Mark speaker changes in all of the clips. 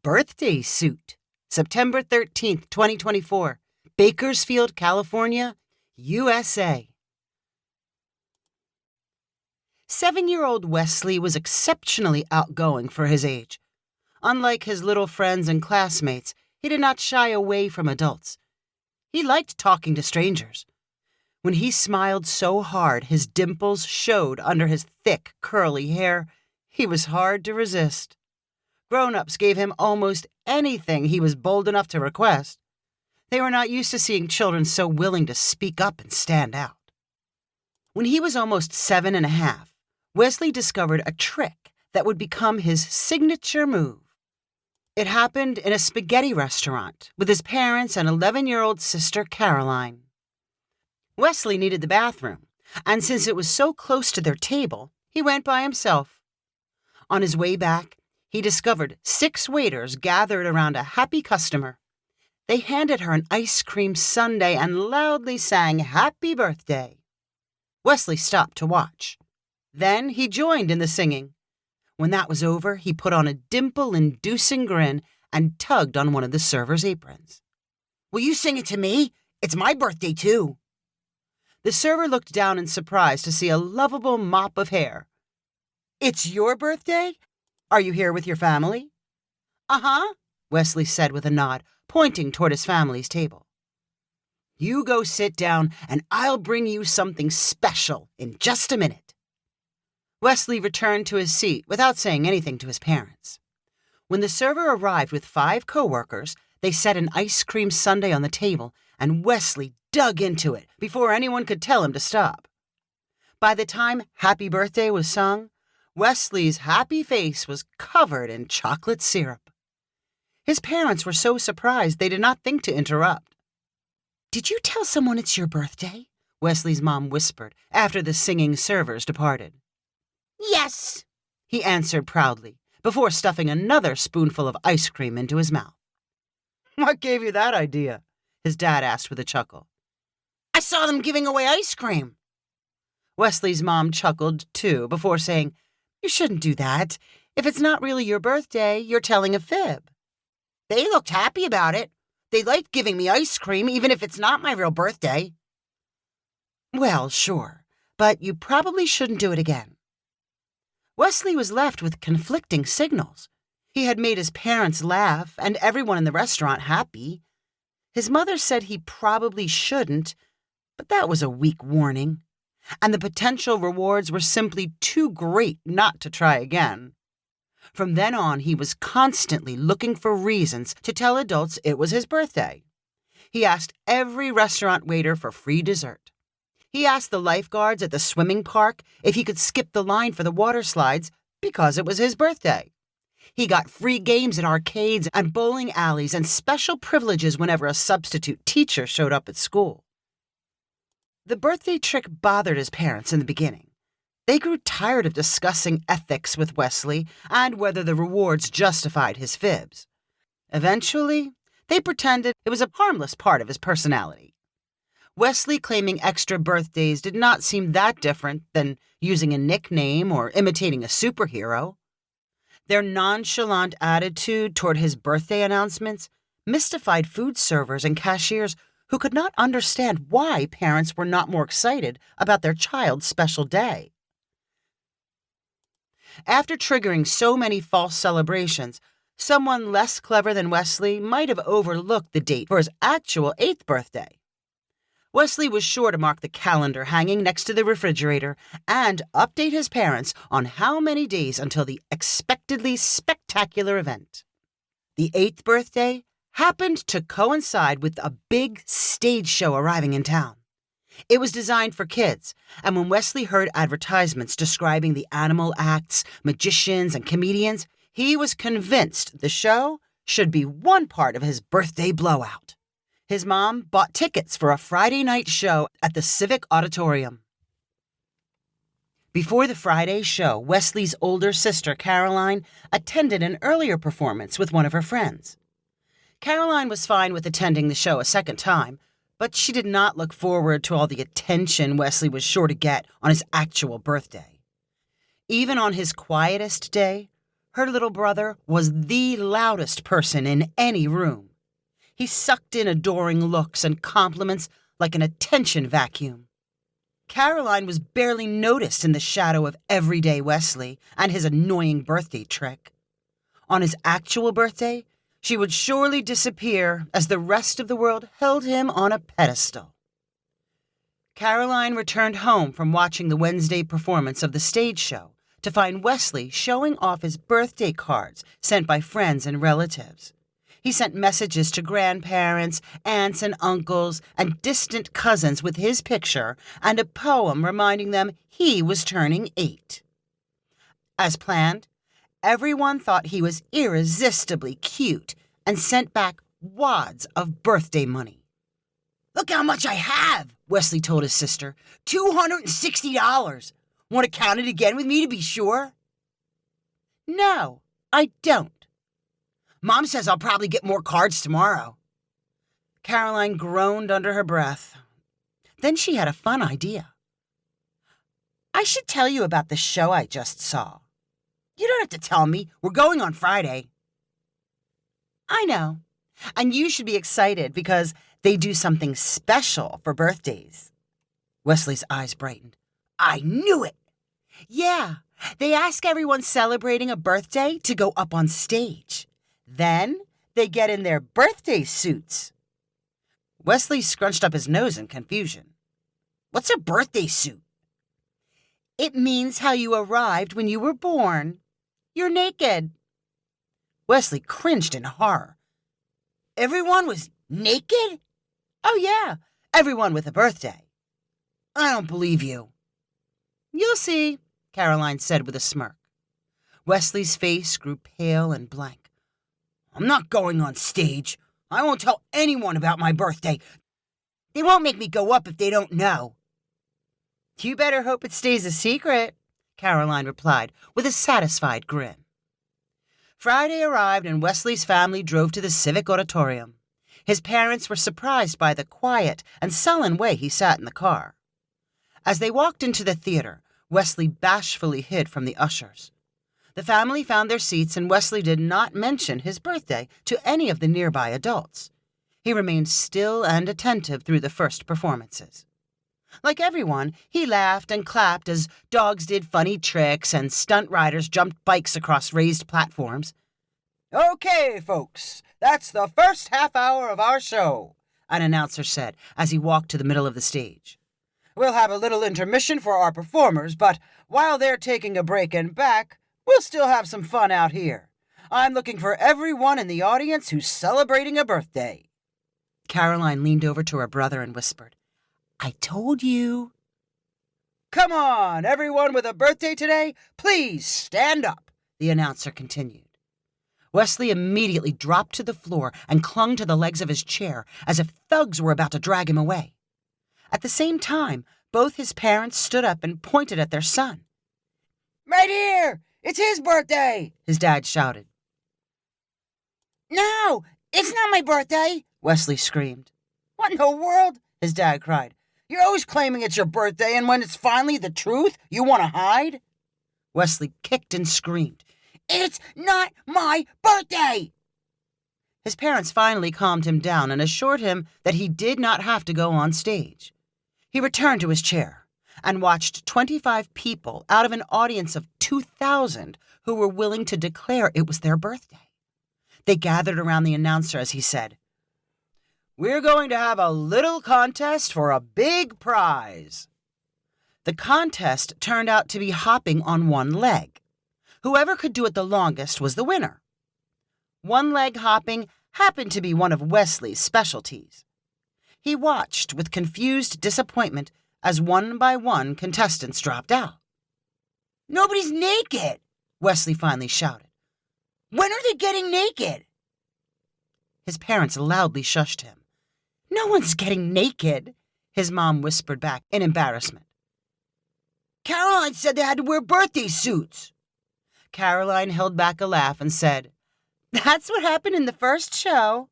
Speaker 1: Birthday Suit, September 13th, 2024, Bakersfield, California, USA. 7-year-old Wesley was exceptionally outgoing for his age. Unlike his little friends and classmates, he did not shy away from adults. He liked talking to strangers. When he smiled so hard his dimples showed under his thick, curly hair, he was hard to resist. Grown-ups gave him almost anything he was bold enough to request. They were not used to seeing children so willing to speak up and stand out. When he was almost 7 and a half, Wesley discovered a trick that would become his signature move. It happened in a spaghetti restaurant with his parents and 11-year-old sister Caroline. Wesley needed the bathroom, and since it was so close to their table, he went by himself. On his way back, he discovered 6 waiters gathered around a happy customer. They handed her an ice cream sundae and loudly sang "Happy Birthday." Wesley stopped to watch. Then he joined in the singing. When that was over, he put on a dimple-inducing grin and tugged on one of the server's aprons. "Will you sing it to me? It's my birthday, too." The server looked down in surprise to see a lovable mop of hair. "It's your birthday? Are you here with your family?" "Uh-huh," Wesley said with a nod, pointing toward his family's table. "You go sit down, and I'll bring you something special in just a minute." Wesley returned to his seat without saying anything to his parents. When the server arrived with 5 coworkers, they set an ice cream sundae on the table, and Wesley dug into it before anyone could tell him to stop. By the time "Happy Birthday" was sung, Wesley's happy face was covered in chocolate syrup. His parents were so surprised they did not think to interrupt. "Did you tell someone it's your birthday?" Wesley's mom whispered after the singing servers departed. "Yes," he answered proudly, before stuffing another spoonful of ice cream into his mouth. "What gave you that idea?" his dad asked with a chuckle. "I saw them giving away ice cream." Wesley's mom chuckled too, before saying, "You shouldn't do that. If it's not really your birthday, you're telling a fib." "They looked happy about it. They liked giving me ice cream, even if it's not my real birthday." "Well, sure, but you probably shouldn't do it again." Wesley was left with conflicting signals. He had made his parents laugh and everyone in the restaurant happy. His mother said he probably shouldn't, but that was a weak warning, and the potential rewards were simply too great not to try again. From then on, he was constantly looking for reasons to tell adults it was his birthday. He asked every restaurant waiter for free dessert. He asked the lifeguards at the swimming park if he could skip the line for the water slides because it was his birthday. He got free games at arcades and bowling alleys and special privileges whenever a substitute teacher showed up at school. The birthday trick bothered his parents in the beginning. They grew tired of discussing ethics with Wesley and whether the rewards justified his fibs. Eventually, they pretended it was a harmless part of his personality. Wesley claiming extra birthdays did not seem that different than using a nickname or imitating a superhero. Their nonchalant attitude toward his birthday announcements mystified food servers and cashiers who could not understand why parents were not more excited about their child's special day. After triggering so many false celebrations, someone less clever than Wesley might have overlooked the date for his actual 8th birthday. Wesley was sure to mark the calendar hanging next to the refrigerator and update his parents on how many days until the expectedly spectacular event. The 8th birthday happened to coincide with a big stage show arriving in town. It was designed for kids, and when Wesley heard advertisements describing the animal acts, magicians, and comedians, he was convinced the show should be one part of his birthday blowout. His mom bought tickets for a Friday night show at the Civic Auditorium. Before the Friday show, Wesley's older sister, Caroline, attended an earlier performance with one of her friends. Caroline was fine with attending the show a second time, but she did not look forward to all the attention Wesley was sure to get on his actual birthday. Even on his quietest day, Her little brother was the loudest person in any room. He sucked in adoring looks and compliments like an attention vacuum. Caroline was barely noticed in the shadow of everyday Wesley and his annoying birthday trick. On his actual birthday, she would surely disappear as the rest of the world held him on a pedestal. Caroline returned home from watching the Wednesday performance of the stage show to find Wesley showing off his birthday cards sent by friends and relatives. He sent messages to grandparents, aunts and uncles, and distant cousins with his picture and a poem reminding them he was turning 8. As planned, everyone thought he was irresistibly cute and sent back wads of birthday money. "Look how much I have," Wesley told his sister. $260. Want to count it again with me to be sure? "No, I don't." "Mom says I'll probably get more cards tomorrow." Caroline groaned under her breath. Then she had a fun idea. "I should tell you about the show I just saw." "You don't have to tell me. We're going on Friday." "I know. And you should be excited because they do something special for birthdays." Wesley's eyes brightened. "I knew it." "Yeah, they ask everyone celebrating a birthday to go up on stage. Then they get in their birthday suits." Wesley scrunched up his nose in confusion. "What's a birthday suit?" "It means how you arrived when you were born. You're naked." Wesley cringed in horror. "Everyone was naked?" "Oh, yeah, everyone with a birthday." "I don't believe you." "You'll see," Caroline said with a smirk. Wesley's face grew pale and blank. "I'm not going on stage. I won't tell anyone about my birthday. They won't make me go up if they don't know." "You better hope it stays a secret," Caroline replied with a satisfied grin. Friday arrived and Wesley's family drove to the Civic Auditorium. His parents were surprised by the quiet and sullen way he sat in the car. As they walked into the theater, Wesley bashfully hid from the ushers. The family found their seats and Wesley did not mention his birthday to any of the nearby adults. He remained still and attentive through the first performances. Like everyone, he laughed and clapped as dogs did funny tricks and stunt riders jumped bikes across raised platforms. "Okay, folks, that's the first half hour of our show," an announcer said as he walked to the middle of the stage. "We'll have a little intermission for our performers, but while they're taking a break and back, we'll still have some fun out here. I'm looking for everyone in the audience who's celebrating a birthday." Caroline leaned over to her brother and whispered, "I told you." "Come on, everyone with a birthday today, please stand up," the announcer continued. Wesley immediately dropped to the floor and clung to the legs of his chair as if thugs were about to drag him away. At the same time, both his parents stood up and pointed at their son. "Right here! It's his birthday!" his dad shouted. "No, it's not my birthday!" Wesley screamed. "What in the world?" his dad cried. "You're always claiming it's your birthday, and when it's finally the truth, you want to hide?" Wesley kicked and screamed. "It's not my birthday!" His parents finally calmed him down and assured him that he did not have to go on stage. He returned to his chair and watched 25 people out of an audience of 2,000 who were willing to declare it was their birthday. They gathered around the announcer as he said, "We're going to have a little contest for a big prize." The contest turned out to be hopping on one leg. Whoever could do it the longest was the winner. One-leg hopping happened to be one of Wesley's specialties. He watched with confused disappointment as one by one contestants dropped out. "Nobody's naked," Wesley finally shouted. "When are they getting naked?" His parents loudly shushed him. "No one's getting naked," his mom whispered back in embarrassment. "Caroline said they had to wear birthday suits." Caroline held back a laugh and said, "That's what happened in the first show."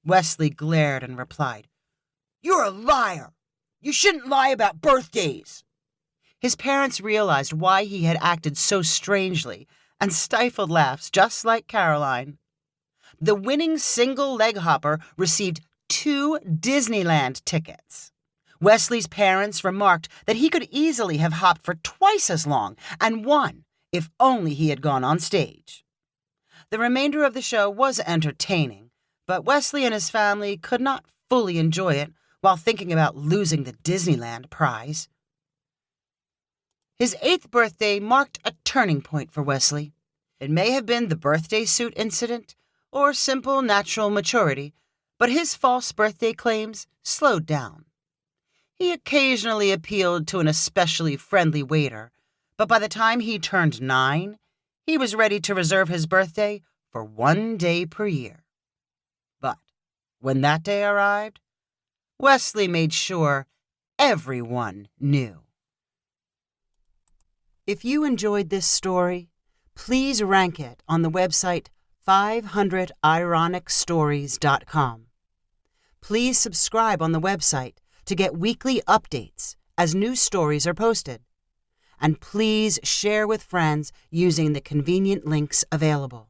Speaker 1: Wesley glared and replied, "You're a liar. You shouldn't lie about birthdays." His parents realized why he had acted so strangely and stifled laughs just like Caroline. The winning single leg hopper received 2 Disneyland tickets. Wesley's parents remarked that he could easily have hopped for twice as long and won if only he had gone on stage. The remainder of the show was entertaining, but Wesley and his family could not fully enjoy it while thinking about losing the Disneyland prize. His 8th birthday marked a turning point for Wesley. It may have been the birthday suit incident or simple natural maturity, but his false birthday claims slowed down. He occasionally appealed to an especially friendly waiter, but by the time he turned 9, he was ready to reserve his birthday for 1 day per year. But when that day arrived, Wesley made sure everyone knew. If you enjoyed this story, please rank it on the website 500ironicstories.com. Please subscribe on the website to get weekly updates as new stories are posted. And please share with friends using the convenient links available.